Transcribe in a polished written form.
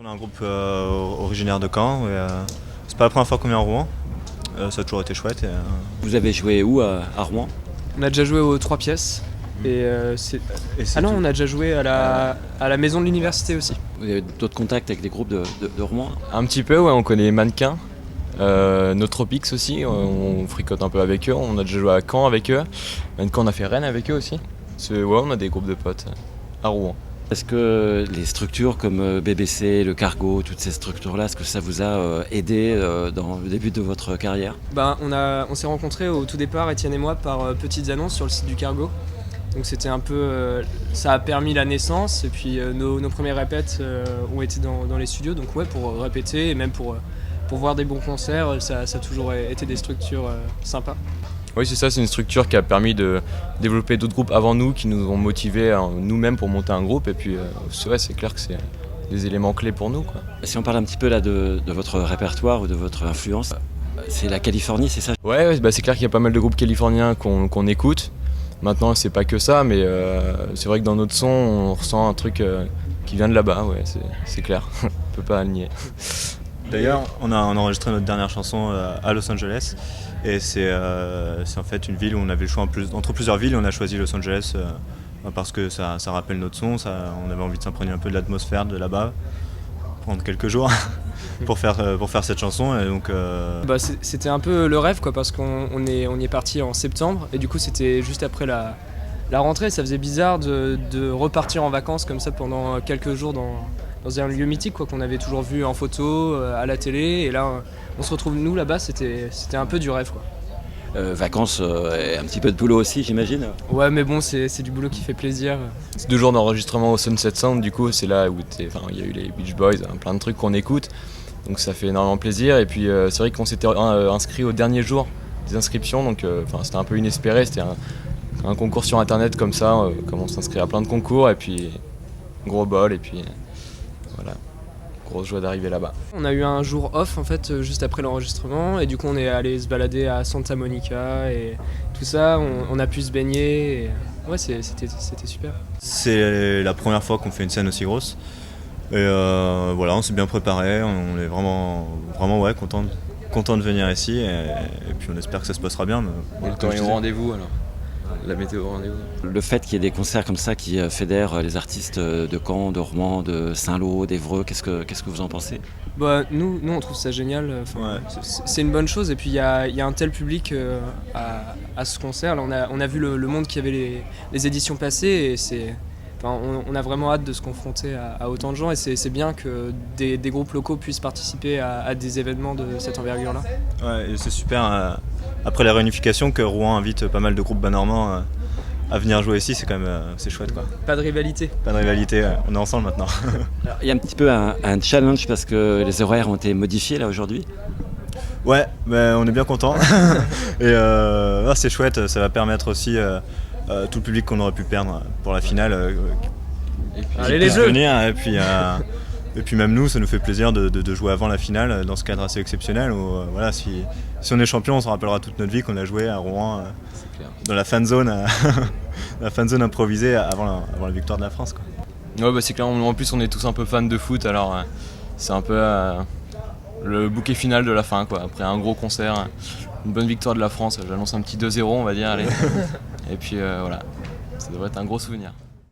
On a un groupe originaire de Caen. C'est pas la première fois qu'on vient à Rouen. Ça a toujours été chouette. Vous avez joué où à Rouen? On a déjà joué aux 3 pièces. Ah non, on a déjà joué à la maison de l'université aussi. Vous avez d'autres contacts avec des groupes de Rouen? Un petit peu, ouais, on connaît les mannequins. Notropics aussi, on fricote un peu avec eux. On a déjà joué à Caen avec eux. Maintenant, on a fait Rennes avec eux aussi. Ouais, on a des groupes de potes à Rouen. Est-ce que les structures comme BBC, le Cargo, toutes ces structures-là, est-ce que ça vous a aidé dans le début de votre carrière? On s'est rencontrés au tout départ, Étienne et moi, par petites annonces sur le site du Cargo. Donc c'était un peu, ça a permis la naissance, et puis nos premières répètes ont été dans les studios. Donc ouais, pour répéter et même pour voir des bons concerts, ça a toujours été des structures sympas. Oui, c'est ça, c'est une structure qui a permis de développer d'autres groupes avant nous, qui nous ont motivés nous-mêmes pour monter un groupe. Et puis c'est clair que c'est des éléments clés pour nous, quoi. Si on parle un petit peu là de votre répertoire ou de votre influence, c'est la Californie, c'est ça? Ouais, c'est clair qu'il y a pas mal de groupes californiens qu'on écoute. Maintenant, c'est pas que ça, mais c'est vrai que dans notre son, on ressent un truc qui vient de là-bas, ouais, c'est clair. On peut pas le nier. D'ailleurs, on a enregistré notre dernière chanson à Los Angeles. Et c'est en fait une ville où on avait le choix entre plusieurs villes, et on a choisi Los Angeles parce que ça rappelle notre son. On avait envie de s'imprégner un peu de l'atmosphère de là-bas, prendre quelques jours pour faire cette chanson. Et donc, C'était un peu le rêve, quoi, parce qu'on y est parti en septembre, et du coup c'était juste après la rentrée. Ça faisait bizarre de repartir en vacances comme ça pendant quelques jours dans un lieu mythique, quoi, qu'on avait toujours vu en photo, à la télé, et là on se retrouve nous là-bas. C'était un peu du rêve, quoi. Vacances et un petit peu de boulot aussi, j'imagine. Ouais, mais bon, c'est du boulot qui fait plaisir. C'est 2 jours d'enregistrement au Sunset Sound, du coup c'est là où il y a eu les Beach Boys, plein de trucs qu'on écoute, donc ça fait énormément plaisir. Et puis c'est vrai qu'on s'était inscrit au dernier jour des inscriptions, donc c'était un peu inespéré. C'était un concours sur internet comme ça, comme on s'inscrit à plein de concours, et puis gros bol, et puis voilà, grosse joie d'arriver là-bas. On a eu un jour off en fait juste après l'enregistrement, et du coup on est allé se balader à Santa Monica et tout ça. On a pu se baigner, et ouais, c'était super. c'est la première fois qu'on fait une scène aussi grosse. Et voilà, on s'est bien préparé, on est vraiment ouais, content de venir ici, et puis on espère que ça se passera bien. Et le temps est au rendez-vous alors. La météo au rendez-vous. Le fait qu'il y ait des concerts comme ça qui fédèrent les artistes de Caen, de Rouen, de Saint-Lô, d'Évreux, qu'est-ce que vous en pensez? Nous on trouve ça génial. Ouais. C'est une bonne chose, et puis il y a un tel public à ce concert. Là, on a vu le monde qu'il y avait les éditions passées, et on a vraiment hâte de se confronter à autant de gens, et c'est bien que des groupes locaux puissent participer à des événements de cette envergure-là. Ouais, et c'est super, après la réunification, que Rouen invite pas mal de groupes bas-normands à venir jouer ici. C'est quand même c'est chouette, quoi. Pas de rivalité. Pas de rivalité, on est ensemble maintenant. Alors, il y a un petit peu un challenge parce que les horaires ont été modifiés là aujourd'hui. Ouais, on est bien content. Et c'est chouette, ça va permettre aussi tout le public qu'on aurait pu perdre pour la finale Allez, les jeux. venir, et puis même nous, ça nous fait plaisir de jouer avant la finale dans ce cadre assez exceptionnel où voilà, si on est champion, on se rappellera toute notre vie qu'on a joué à Rouen dans la fan zone la fan zone improvisée avant la victoire de la France, quoi. Ouais, c'est clair, en plus on est tous un peu fans de foot, alors c'est un peu le bouquet final de la fin, quoi. Après un gros concert, une bonne victoire de la France, j'annonce un petit 2-0, on va dire, allez. Et puis voilà, ça devrait être un gros souvenir.